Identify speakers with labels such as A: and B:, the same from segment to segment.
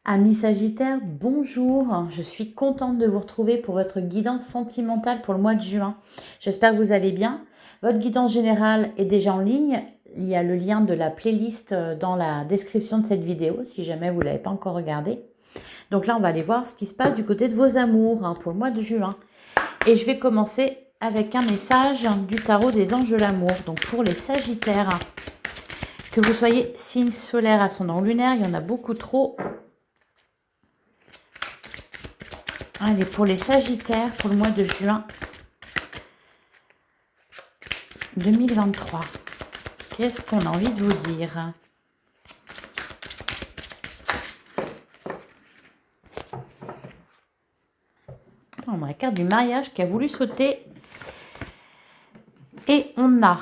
A: Amis Sagittaire, bonjour. Je suis contente de vous retrouver pour votre guidance sentimentale pour le mois de juin. J'espère que vous allez bien. Votre guidance générale est déjà en ligne. Il y a le lien de la playlist dans la description de cette vidéo si jamais vous ne l'avez pas encore regardée. Donc là, on va aller voir ce qui se passe du côté de vos amours pour le mois de juin. Et je vais commencer avec un message du tarot des anges de l'amour. Donc pour les Sagittaires, que vous soyez signe solaire, ascendant lunaire, il y en a beaucoup trop. Allez, pour les Sagittaires, pour le mois de juin 2023, qu'est-ce qu'on a envie de vous dire? On a la carte du mariage qui a voulu sauter. Et on a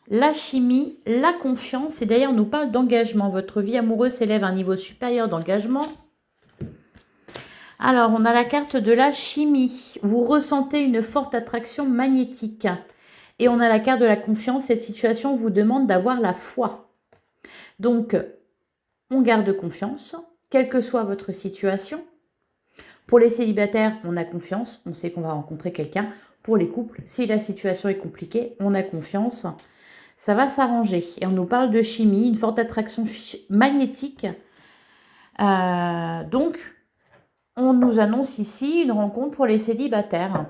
A: la chimie, la confiance. Et d'ailleurs, on nous parle d'engagement. Votre vie amoureuse s'élève à un niveau supérieur d'engagement. Alors, on a la carte de la chimie. Vous ressentez une forte attraction magnétique. Et on a la carte de la confiance. Cette situation vous demande d'avoir la foi. Donc, on garde confiance, quelle que soit votre situation. Pour les célibataires, on a confiance. On sait qu'on va rencontrer quelqu'un. Pour les couples, si la situation est compliquée, on a confiance. Ça va s'arranger. Et on nous parle de chimie, une forte attraction magnétique. Donc, on nous annonce ici une rencontre pour les célibataires.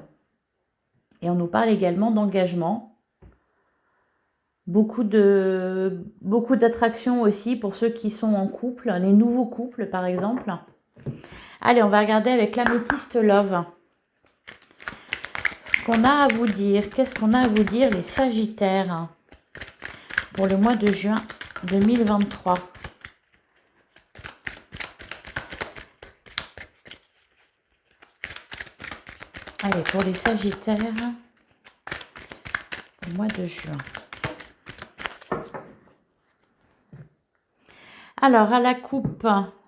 A: Et on nous parle également d'engagement. Beaucoup d'attraction aussi pour ceux qui sont en couple, les nouveaux couples par exemple. Allez, on va regarder avec l'améthyste Love. Ce qu'on a à vous dire, qu'est-ce qu'on a à vous dire les Sagittaires pour le mois de juin 2023. Allez, pour les Sagittaires, le mois de juin. Alors, à la coupe,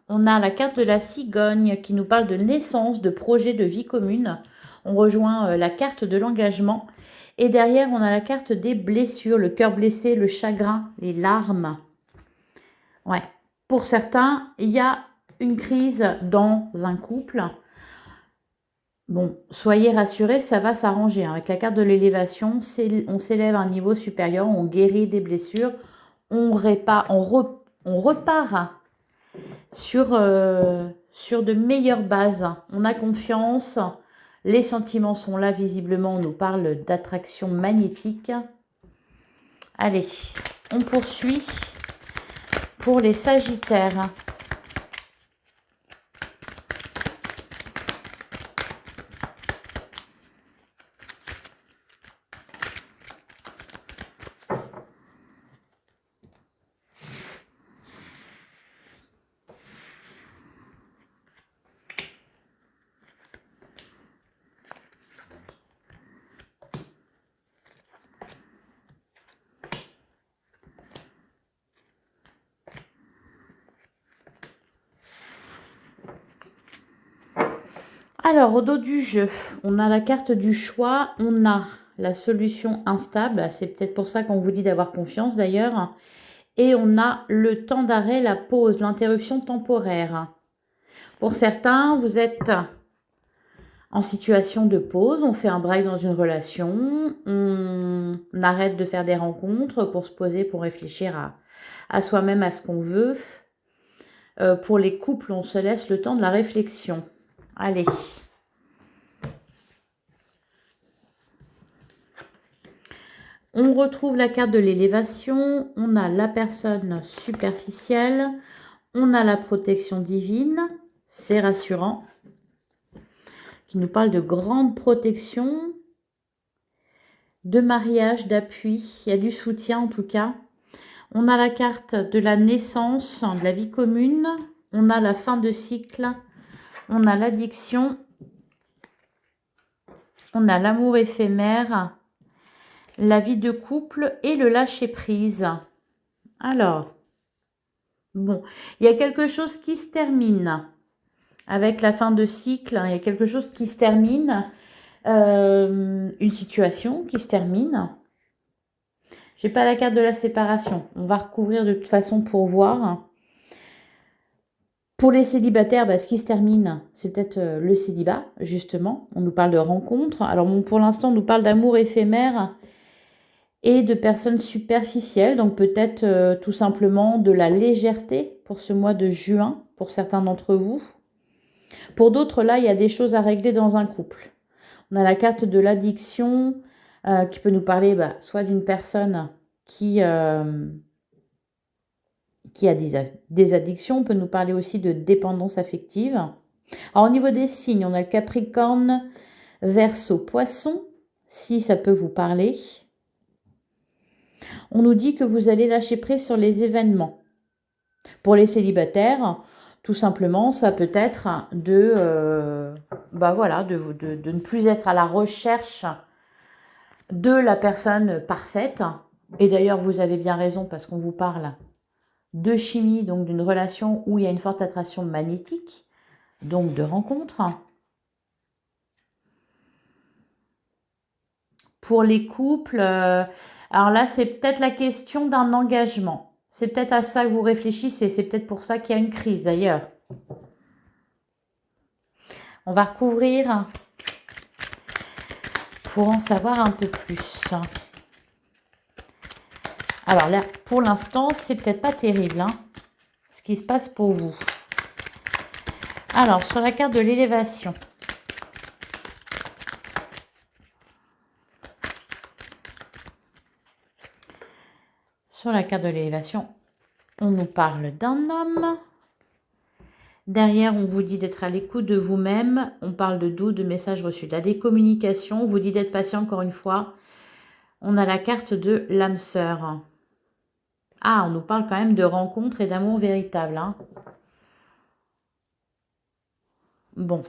A: on a la carte de la cigogne qui nous parle de naissance, de projet de vie commune. On rejoint la carte de l'engagement. Et derrière, on a la carte des blessures, le cœur blessé, le chagrin, les larmes. Ouais. Pour certains, il y a une crise dans un couple. Bon, soyez rassurés, ça va s'arranger. Avec la carte de l'élévation, on s'élève à un niveau supérieur, on guérit des blessures, on repart sur de meilleures bases. On a confiance, les sentiments sont là visiblement, on nous parle d'attraction magnétique. Allez, on poursuit pour les Sagittaires. Alors, au dos du jeu, on a la carte du choix, on a la solution instable, c'est peut-être pour ça qu'on vous dit d'avoir confiance d'ailleurs, et on a le temps d'arrêt, la pause, l'interruption temporaire. Pour certains, vous êtes en situation de pause, on fait un break dans une relation, on arrête de faire des rencontres pour se poser, pour réfléchir à soi-même, à ce qu'on veut. Pour les couples, on se laisse le temps de la réflexion. Allez. On retrouve la carte de l'élévation, on a la personne superficielle, on a la protection divine, c'est rassurant, qui nous parle de grande protection, de mariage, d'appui, il y a du soutien en tout cas. On a la carte de la naissance, de la vie commune, on a la fin de cycle, on a l'addiction, on a l'amour éphémère, la vie de couple et le lâcher-prise. Alors, bon, il y a quelque chose qui se termine avec la fin de cycle. Il y a quelque chose qui se termine, une situation qui se termine. J'ai pas la carte de la séparation. On va recouvrir de toute façon pour voir. Pour les célibataires, bah, ce qui se termine, c'est peut-être le célibat, justement. On nous parle de rencontres. Alors bon, pour l'instant, on nous parle d'amour éphémère et de personnes superficielles. Donc peut-être tout simplement de la légèreté pour ce mois de juin, pour certains d'entre vous. Pour d'autres, là, il y a des choses à régler dans un couple. On a la carte de l'addiction qui peut nous parler soit d'une personne qui a des addictions. On peut nous parler aussi de dépendance affective. Alors au niveau des signes, on a le Capricorne, Verseau, Poisson, si ça peut vous parler. On nous dit que vous allez lâcher prise sur les événements. Pour les célibataires, tout simplement, ça peut être de ne plus être à la recherche de la personne parfaite. Et d'ailleurs, vous avez bien raison parce qu'on vous parle de chimie, donc d'une relation où il y a une forte attraction magnétique, donc de rencontre. Pour les couples, alors là, c'est peut-être la question d'un engagement. C'est peut-être à ça que vous réfléchissez. C'est peut-être pour ça qu'il y a une crise d'ailleurs. On va recouvrir pour en savoir un peu plus. Alors là, pour l'instant, c'est peut-être pas terrible, ce qui se passe pour vous. Alors, sur la carte de l'élévation. Sur la carte de l'élévation, on nous parle d'un homme. Derrière, on vous dit d'être à l'écoute de vous-même. On parle de doute, de messages reçus. Là, des communications. On vous dit d'être patient encore une fois. On a la carte de l'âme sœur. Ah, on nous parle quand même de rencontres et d'amour véritable. Bon.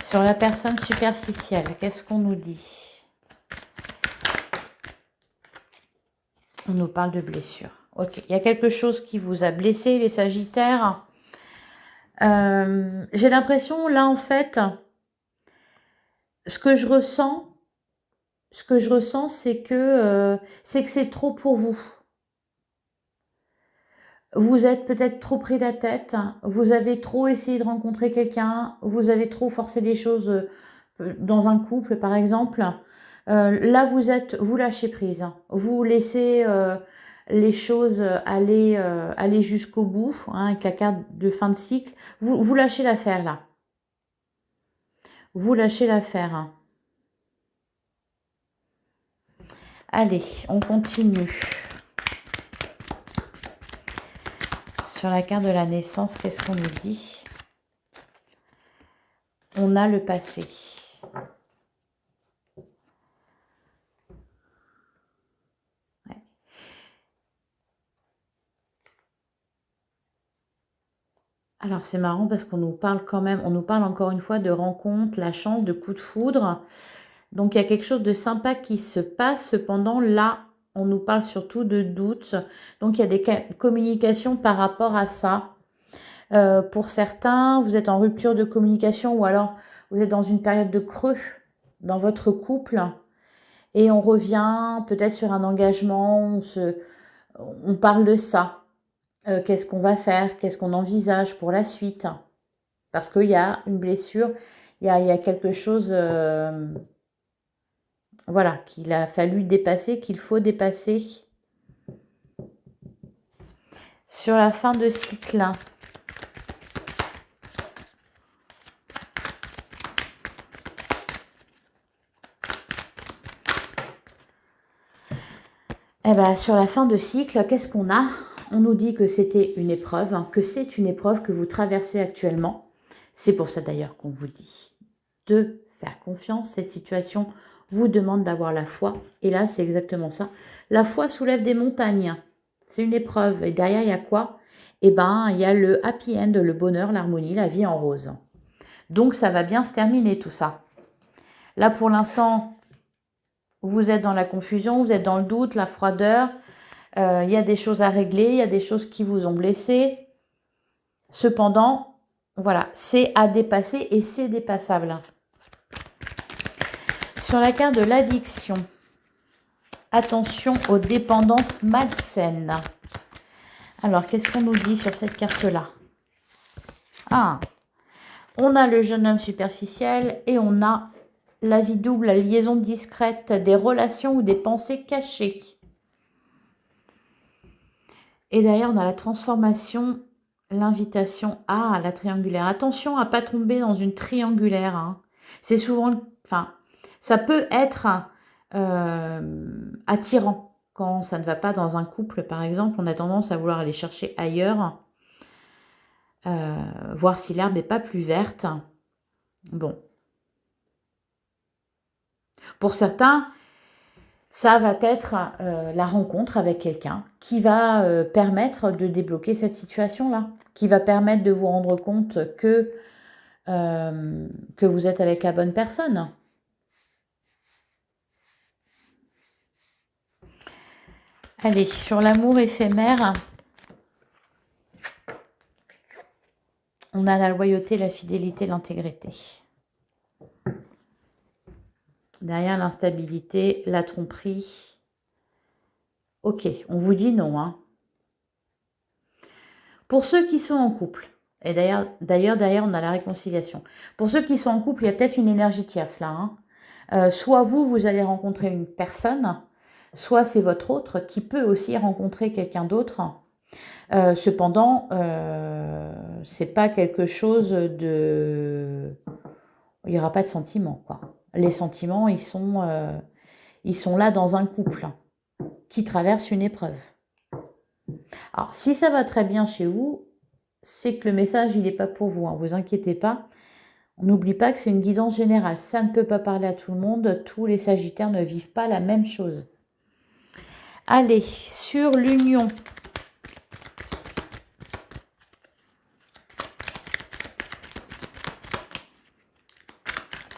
A: Sur la personne superficielle, qu'est-ce qu'on nous dit? On nous parle de blessure. Ok, il y a quelque chose qui vous a blessé, les Sagittaires. J'ai l'impression, là, en fait, ce que je ressens, c'est que c'est trop pour vous. Vous êtes peut-être trop pris la tête, vous avez trop essayé de rencontrer quelqu'un, vous avez trop forcé les choses dans un couple, par exemple. Là, vous lâchez prise. Vous laissez les choses aller jusqu'au bout, avec la carte de fin de cycle. Vous lâchez l'affaire, là. Vous lâchez l'affaire. Allez, on continue. Sur la carte de la naissance, qu'est-ce qu'on nous dit? On a le passé. Ouais. Alors c'est marrant parce qu'on nous parle quand même, on nous parle encore une fois de rencontre, la chance, de coup de foudre. Donc il y a quelque chose de sympa qui se passe. Cependant là, on nous parle surtout de doute. Donc il y a des communications par rapport à ça. Pour certains, vous êtes en rupture de communication ou alors vous êtes dans une période de creux dans votre couple et on revient peut-être sur un engagement, on parle de ça. Qu'est-ce qu'on va faire? Qu'est-ce qu'on envisage pour la suite? Parce qu'il y a une blessure, il y a quelque chose voilà, qu'il a fallu dépasser, qu'il faut dépasser. Sur la fin de cycle, sur la fin de cycle, qu'est-ce qu'on a? On nous dit que c'était une épreuve, que c'est une épreuve que vous traversez actuellement. C'est pour ça d'ailleurs qu'on vous dit de faire confiance. Cette situation vous demande d'avoir la foi. Et là, c'est exactement ça. La foi soulève des montagnes. C'est une épreuve. Et derrière, il y a quoi? Il y a le happy end, le bonheur, l'harmonie, la vie en rose. Donc, ça va bien se terminer tout ça. Là, pour l'instant, vous êtes dans la confusion, vous êtes dans le doute, la froideur. Il y a des choses à régler, il y a des choses qui vous ont blessé. Cependant, voilà, c'est à dépasser et c'est dépassable. Sur la carte de l'addiction, attention aux dépendances malsaines. Alors, qu'est-ce qu'on nous dit sur cette carte-là? Ah, on a le jeune homme superficiel et on a la vie double, la liaison discrète, des relations ou des pensées cachées. Et derrière, on a la transformation, l'invitation à la triangulaire. Attention à ne pas tomber dans une triangulaire. Hein. C'est souvent, enfin, ça peut être attirant quand ça ne va pas dans un couple, par exemple. On a tendance à vouloir aller chercher ailleurs, voir si l'herbe n'est pas plus verte. Bon. Pour certains, ça va être la rencontre avec quelqu'un qui va permettre de débloquer cette situation-là, qui va permettre de vous rendre compte que vous êtes avec la bonne personne. Allez, sur l'amour éphémère, on a la loyauté, la fidélité, l'intégrité. Derrière l'instabilité, la tromperie. Ok, on vous dit non. Hein. Pour ceux qui sont en couple, et d'ailleurs, derrière, on a la réconciliation. Pour ceux qui sont en couple, il y a peut-être une énergie tierce là. Hein. Soit vous allez rencontrer une personne, soit c'est votre autre qui peut aussi rencontrer quelqu'un d'autre. Cependant, c'est pas quelque chose de... Il n'y aura pas de sentiments, quoi. Les sentiments, ils sont là dans un couple qui traverse une épreuve. Alors, si ça va très bien chez vous, c'est que le message, il n'est pas pour vous. Hein, vous inquiétez pas. On n'oublie pas que c'est une guidance générale. Ça ne peut pas parler à tout le monde. Tous les Sagittaires ne vivent pas la même chose. Allez, sur l'union.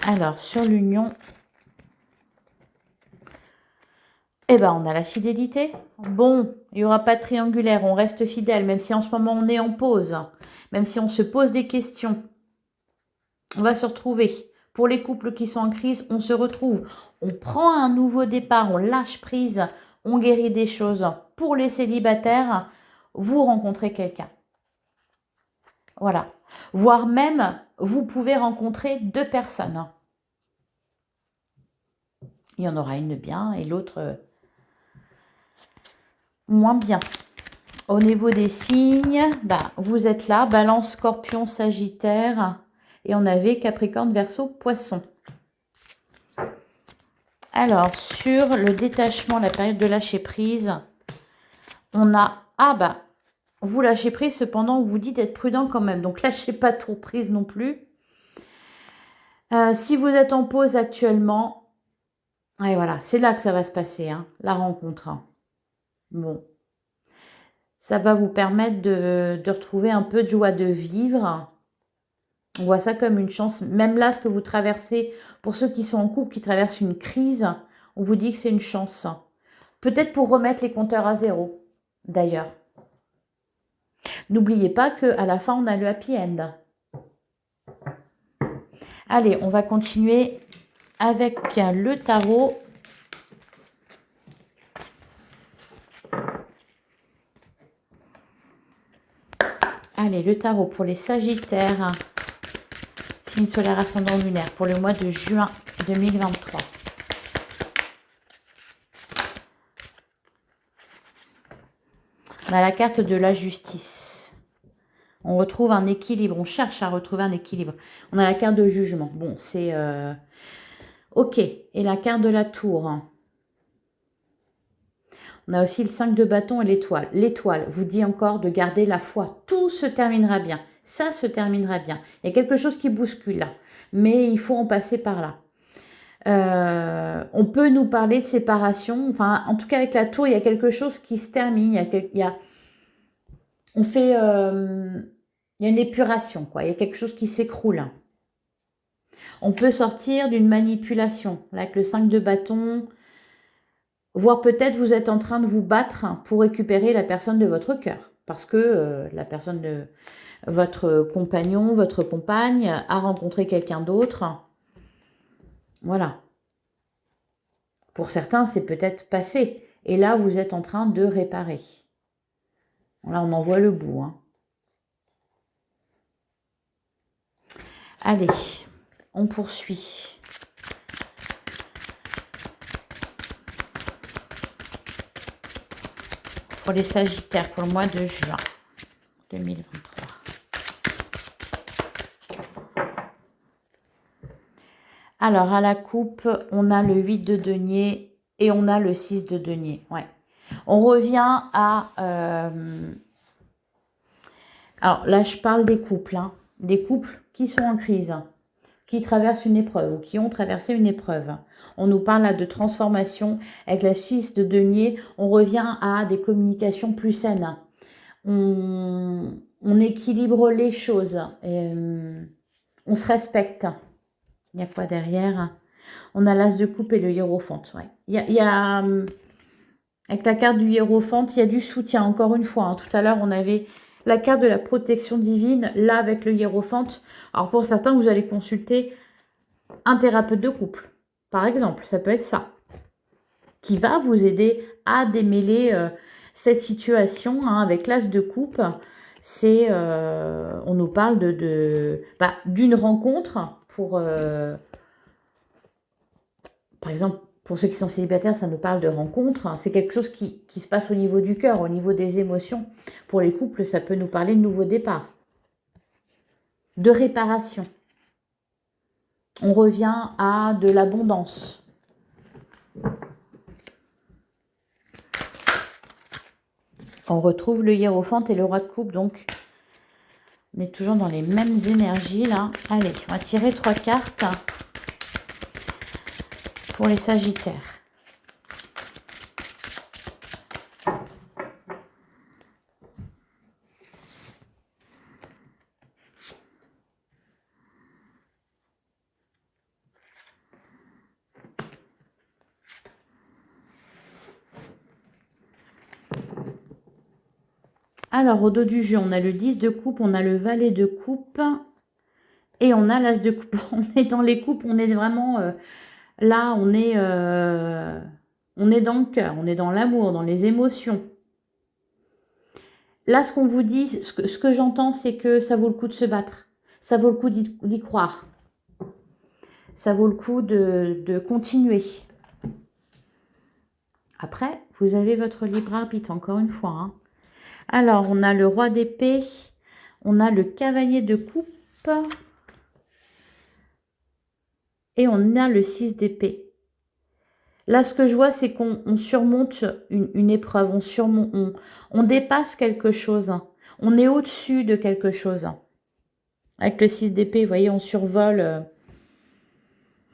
A: Alors, sur l'union, eh ben, on a la fidélité. Bon, il n'y aura pas de triangulaire, on reste fidèle, même si en ce moment on est en pause, même si on se pose des questions. On va se retrouver. Pour les couples qui sont en crise, on se retrouve. On prend un nouveau départ, on lâche prise, on guérit des choses. Pour les célibataires, vous rencontrez quelqu'un. Voilà. Voire même, vous pouvez rencontrer deux personnes. Il y en aura une bien et l'autre moins bien. Au niveau des signes, vous êtes là, Balance, Scorpion, Sagittaire. Et on avait Capricorne, Verseau, Poisson. Alors, sur le détachement, la période de lâcher prise, on a... vous lâchez prise, cependant, vous dites d'être prudent quand même. Donc, lâchez pas trop prise non plus. Si vous êtes en pause actuellement, et voilà, c'est là que ça va se passer, hein, la rencontre. Hein. Bon. Ça va vous permettre de retrouver un peu de joie de vivre. On voit ça comme une chance. Même là, ce que vous traversez, pour ceux qui sont en couple, qui traversent une crise, on vous dit que c'est une chance. Peut-être pour remettre les compteurs à zéro, d'ailleurs. N'oubliez pas qu'à la fin, on a le happy end. Allez, on va continuer avec le tarot. Allez, le tarot pour les Sagittaires. Signe solaire ascendant lunaire pour le mois de juin 2023. On a la carte de la justice. On retrouve un équilibre. On cherche à retrouver un équilibre. On a la carte de jugement. Bon, c'est... OK. Et la carte de la tour. On a aussi le 5 de bâton et l'étoile. L'étoile vous dit encore de garder la foi. Tout se terminera bien. Ça se terminera bien. Il y a quelque chose qui bouscule là. Mais il faut en passer par là. On peut nous parler de séparation. Enfin, en tout cas, avec la tour, il y a quelque chose qui se termine. On fait... il y a une épuration, quoi. Il y a quelque chose qui s'écroule. On peut sortir d'une manipulation. Là, avec le 5 de bâton... Voire peut-être vous êtes en train de vous battre pour récupérer la personne de votre cœur. Parce que la personne de votre compagnon, votre compagne a rencontré quelqu'un d'autre. Voilà. Pour certains, c'est peut-être passé. Et là, vous êtes en train de réparer. Là, on en voit le bout. Hein. Allez, on poursuit. Pour les Sagittaires, pour le mois de juin 2023. Alors, à la coupe, on a le 8 de denier et on a le 6 de denier. Ouais. On revient à... Alors, là, je parle des couples. Hein. Des couples qui sont en crise, qui traversent une épreuve ou qui ont traversé une épreuve. On nous parle là de transformation. Avec la 6 de denier, on revient à des communications plus saines. On équilibre les choses. Et, on se respecte. Il y a quoi derrière? On a l'as de coupe et le hiérophante. Ouais. Avec la carte du hiérophante, il y a du soutien. Encore une fois, hein. Tout à l'heure, on avait la carte de la protection divine. Là, avec le hiérophante. Alors, pour certains, vous allez consulter un thérapeute de couple. Par exemple, ça peut être ça. Qui va vous aider à démêler cette situation. Hein. Avec l'as de coupe, c'est... on nous parle d'une rencontre pour... par exemple, pour ceux qui sont célibataires, ça nous parle de rencontre. C'est quelque chose qui se passe au niveau du cœur, au niveau des émotions. Pour les couples, ça peut nous parler de nouveau départ, de réparation. On revient à de l'abondance. On retrouve le hiérophante et le roi de coupe, donc on est toujours dans les mêmes énergies là. Allez, on va tirer 3 cartes pour les Sagittaires. Alors, au dos du jeu, on a le 10 de coupe, on a le valet de coupe et on a l'as de coupe. On est dans les coupes, on est vraiment... là, on est dans le cœur, on est dans l'amour, dans les émotions. Là, ce qu'on vous dit, ce que j'entends, c'est que ça vaut le coup de se battre. Ça vaut le coup d'y croire. Ça vaut le coup de continuer. Après, vous avez votre libre arbitre, encore une fois. Hein. Alors, on a le roi d'épée, on a le cavalier de coupe et on a le 6 d'épée. Là, ce que je vois, c'est qu'on surmonte une épreuve, on dépasse quelque chose. On est au-dessus de quelque chose. Avec le 6 d'épée, vous voyez, on survole.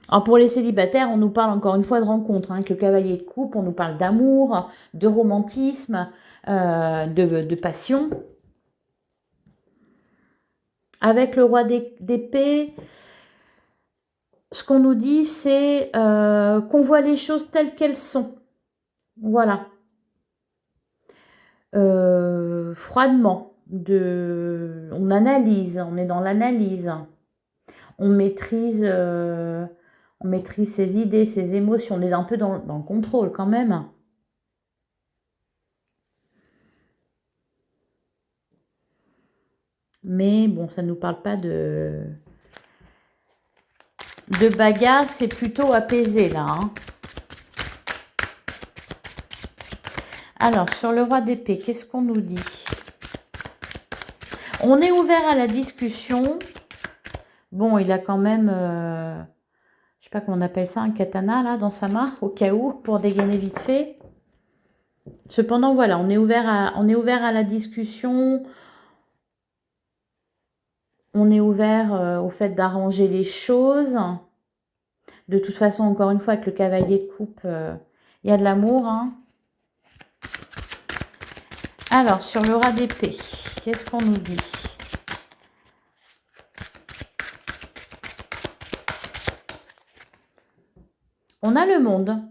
A: Alors, pour les célibataires, on nous parle encore une fois de rencontre. Hein. Avec le cavalier de coupe, on nous parle d'amour, de romantisme, de passion. Avec le roi d'épée... Ce qu'on nous dit, c'est qu'on voit les choses telles qu'elles sont. Voilà. Froidement. On analyse, on est dans l'analyse. On maîtrise ses idées, ses émotions. On est un peu dans le contrôle quand même. Mais bon, ça ne nous parle pas de bagarre, c'est plutôt apaisé là. Hein. Alors, sur le roi d'épée, qu'est-ce qu'on nous dit? On est ouvert à la discussion. Bon, il a quand même, je sais pas comment on appelle ça, un katana là dans sa main, au cas où, pour dégainer vite fait. Cependant, voilà, on est ouvert à la discussion. On est ouvert au fait d'arranger les choses. De toute façon, encore une fois, avec le cavalier de coupe, il y a de l'amour. Hein. Alors, sur le rat d'épée, qu'est-ce qu'on nous dit? On a le monde.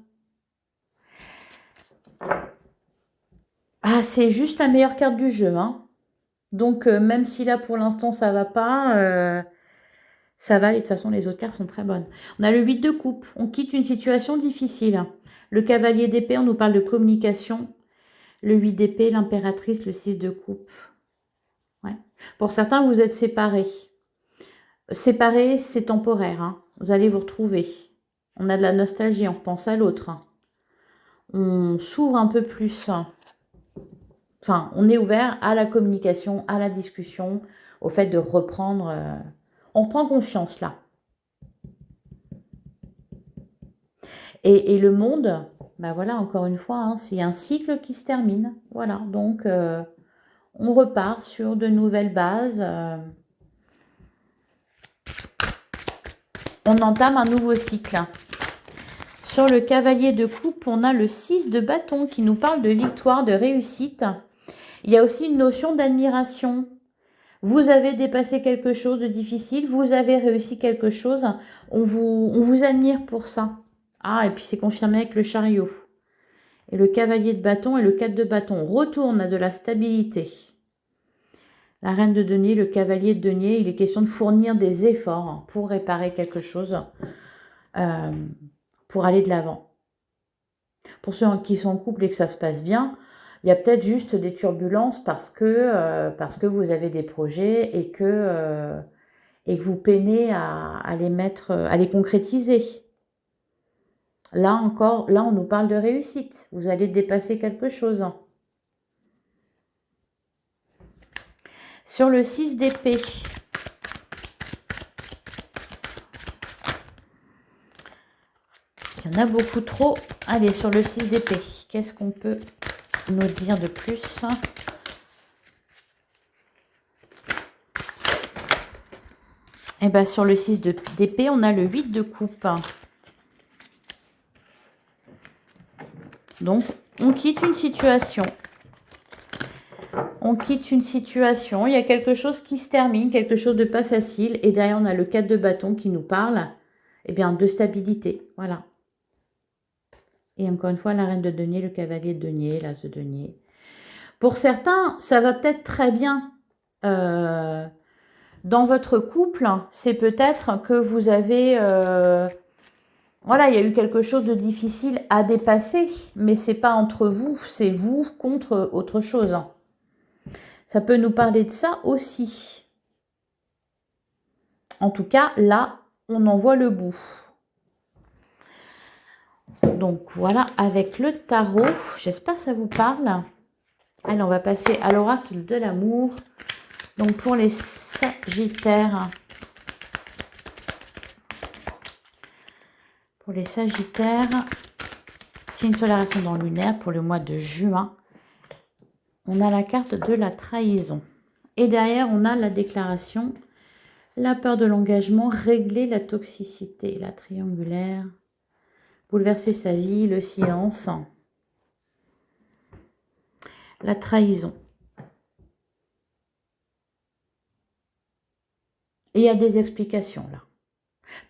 A: Ah, c'est juste la meilleure carte du jeu. Hein. Donc, même si là, pour l'instant, ça va pas, ça va aller. De toute façon, les autres cartes sont très bonnes. On a le 8 de coupe. On quitte une situation difficile. Le cavalier d'épée, on nous parle de communication. Le 8 d'épée, l'impératrice, le 6 de coupe. Ouais. Pour certains, vous êtes séparés. Séparés, c'est temporaire. Hein. Vous allez vous retrouver. On a de la nostalgie, on repense à l'autre. Hein. On s'ouvre un peu plus. Enfin, on est ouvert à la communication, à la discussion, au fait de reprendre. On reprend confiance là. Et le monde, bah voilà, encore une fois, hein, c'est un cycle qui se termine. Voilà, donc on repart sur de nouvelles bases. On entame un nouveau cycle. Sur le cavalier de coupe, on a le 6 de bâton qui nous parle de victoire, de réussite. Il y a aussi une notion d'admiration. Vous avez dépassé quelque chose de difficile, vous avez réussi quelque chose, on vous admire pour ça. Ah, et puis c'est confirmé avec le chariot. Et le cavalier de bâton et le 4 de bâton. On retourne à de la stabilité. La reine de denier, le cavalier de denier, il est question de fournir des efforts pour réparer quelque chose, pour aller de l'avant. Pour ceux qui sont en couple et que ça se passe bien, il y a peut-être juste des turbulences parce que vous avez des projets et que vous peinez à les mettre, à les concrétiser. Là encore, là on nous parle de réussite. Vous allez dépasser quelque chose. Sur le 6 d'épée, il y en a beaucoup trop. Allez, sur le 6 d'épée, qu'est-ce qu'on peut nous dire de plus? Et bien, sur le 6 d'épée, on a le 8 de coupe. Donc, on quitte une situation. On quitte une situation. Il y a quelque chose qui se termine, quelque chose de pas facile. Et derrière, on a le 4 de bâton qui nous parle de stabilité. Voilà. Et encore une fois, la reine de denier, le cavalier de denier, l'as de denier. Pour certains, ça va peut-être très bien. Dans votre couple, c'est peut-être que vous avez... voilà, il y a eu quelque chose de difficile à dépasser, mais c'est pas entre vous, c'est vous contre autre chose. Ça peut nous parler de ça aussi. En tout cas, là, on en voit le bout. Donc voilà, avec le tarot, j'espère que ça vous parle. Allez, on va passer à l'oracle de l'amour. Donc pour les Sagittaires. Pour les Sagittaires, signe solaire ascendant lunaire pour le mois de juin. On a la carte de la trahison. Et derrière, on a la déclaration, la peur de l'engagement, régler la toxicité, la triangulaire, bouleverser sa vie, le silence, la trahison. Et il y a des explications là.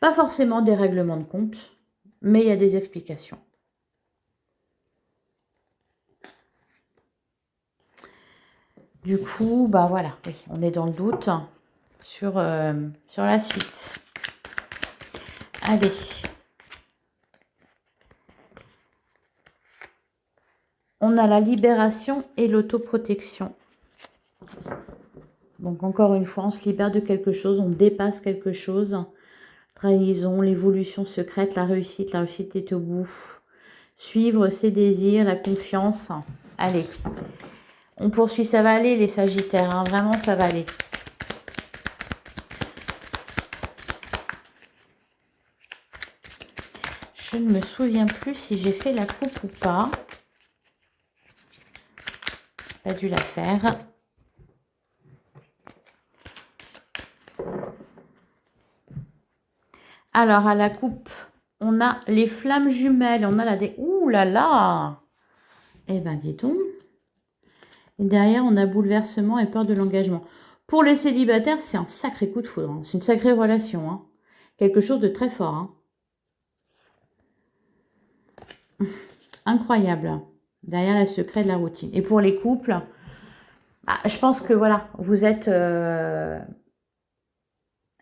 A: Pas forcément des règlements de compte, mais il y a des explications. Du coup, bah voilà, oui, on est dans le doute sur la suite. Allez. On a la libération et l'autoprotection. Donc encore une fois, on se libère de quelque chose, on dépasse quelque chose. Trahison, l'évolution secrète, la réussite est au bout. Suivre ses désirs, la confiance. Allez, on poursuit, ça va aller les Sagittaires, hein, vraiment ça va aller. Je ne me souviens plus si j'ai fait la coupe ou pas. Pas dû la faire. Alors, à la coupe, on a les flammes jumelles. On a la... Ouh là là! Eh ben, dis donc. Et derrière, on a bouleversement et peur de l'engagement. Pour les célibataires, c'est un sacré coup de foudre. Hein. C'est une sacrée relation. Hein. Quelque chose de très fort. Hein. Incroyable. Derrière, le secret de la routine. Et pour les couples, bah, je pense que voilà, vous êtes...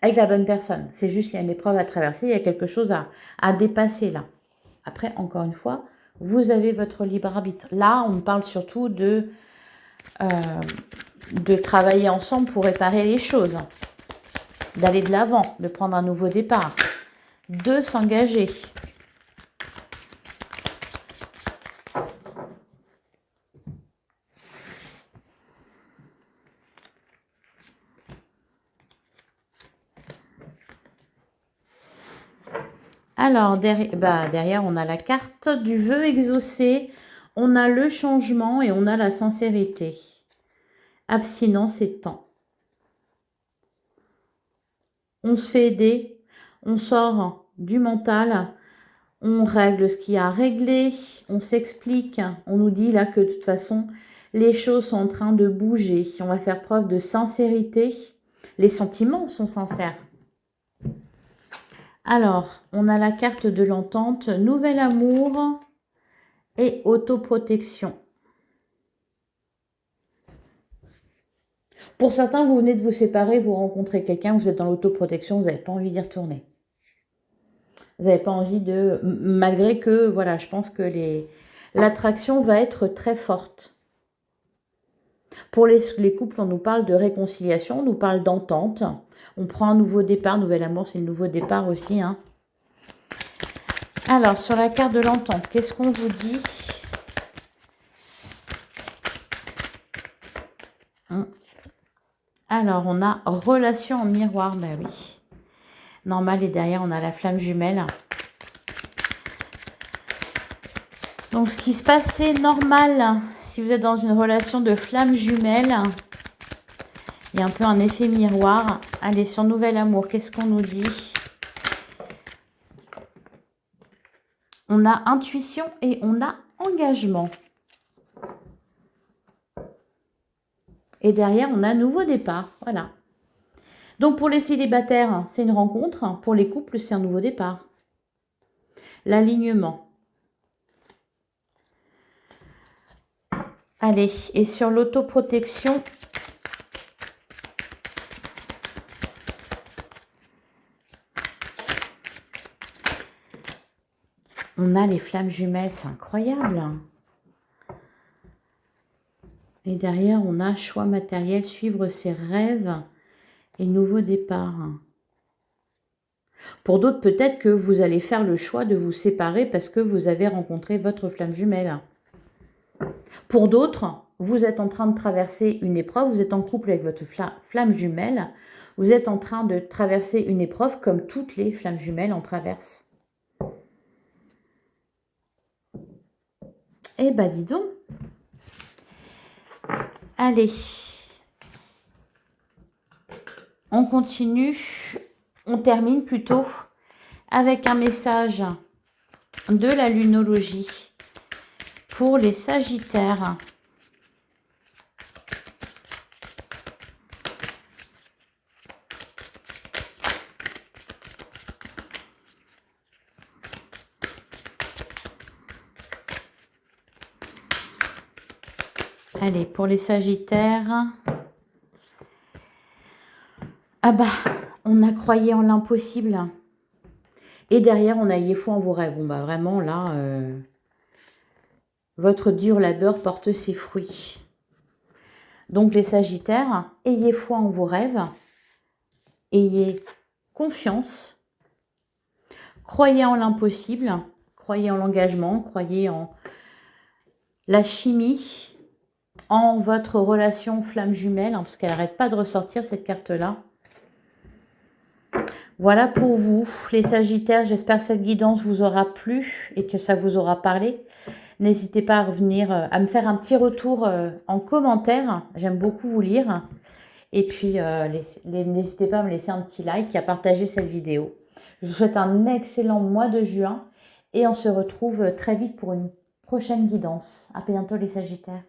A: avec la bonne personne. C'est juste qu'il y a une épreuve à traverser, il y a quelque chose à dépasser là. Après, encore une fois, Vous avez votre libre arbitre. Là, on parle surtout de travailler ensemble pour réparer les choses, d'aller de l'avant, de prendre un nouveau départ, de s'engager. Alors, derrière, on a la carte du vœu exaucé, on a le changement et on a la sincérité. Abstinence et temps. On se fait aider, on sort du mental, on règle ce qu'il y a à régler, on s'explique, on nous dit là que de toute façon, les choses sont en train de bouger. On va faire preuve de sincérité. Les sentiments sont sincères. Alors, on a la carte de l'entente, nouvel amour et autoprotection. Pour certains, vous venez de vous séparer, vous rencontrez quelqu'un, vous êtes dans l'autoprotection, vous n'avez pas envie d'y retourner. Vous n'avez pas envie de... Malgré que, voilà, je pense que l'attraction va être très forte. Pour les couples, on nous parle de réconciliation, on nous parle d'entente. On prend un nouveau départ, nouvel amour, c'est le nouveau départ aussi. Hein. Alors, sur la carte de l'entente, qu'est-ce qu'on vous dit ? Alors, on a relation en miroir, bah oui. Normal, et derrière, on a la flamme jumelle. Donc, ce qui se passe, c'est normal. Si vous êtes dans une relation de flamme jumelle, il y a un peu un effet miroir. Allez, sur nouvel amour, qu'est-ce qu'on nous dit ? On a intuition et on a engagement. Et derrière, on a nouveau départ. Voilà. Donc, pour les célibataires, c'est une rencontre. Pour les couples, c'est un nouveau départ. L'alignement. Allez, et sur l'autoprotection, on a les flammes jumelles, c'est incroyable. Et derrière, on a choix matériel, suivre ses rêves et nouveau départ. Pour d'autres, peut-être que vous allez faire le choix de vous séparer parce que vous avez rencontré votre flamme jumelle. Pour d'autres, vous êtes en train de traverser une épreuve, vous êtes en couple avec votre flamme jumelle, vous êtes en train de traverser une épreuve comme toutes les flammes jumelles en traversent. Eh ben, dis donc. Allez. On continue. On termine plutôt avec un message de la lunologie pour les Sagittaires. Allez, pour les Sagittaires. Ah bah, on a croyé en l'impossible. Et derrière, on a ayez foi en vos rêves. Bon bah vraiment là, votre dur labeur porte ses fruits. Donc les Sagittaires, ayez foi en vos rêves. Ayez confiance. Croyez en l'impossible. Croyez en l'engagement. Croyez en la chimie. En votre relation flamme jumelle, hein, parce qu'elle n'arrête pas de ressortir cette carte-là. Voilà pour vous, les Sagittaires. J'espère que cette guidance vous aura plu et que ça vous aura parlé. N'hésitez pas à revenir, à me faire un petit retour en commentaire. J'aime beaucoup vous lire. Et puis, n'hésitez pas à me laisser un petit like et à partager cette vidéo. Je vous souhaite un excellent mois de juin et on se retrouve très vite pour une prochaine guidance. À bientôt les Sagittaires.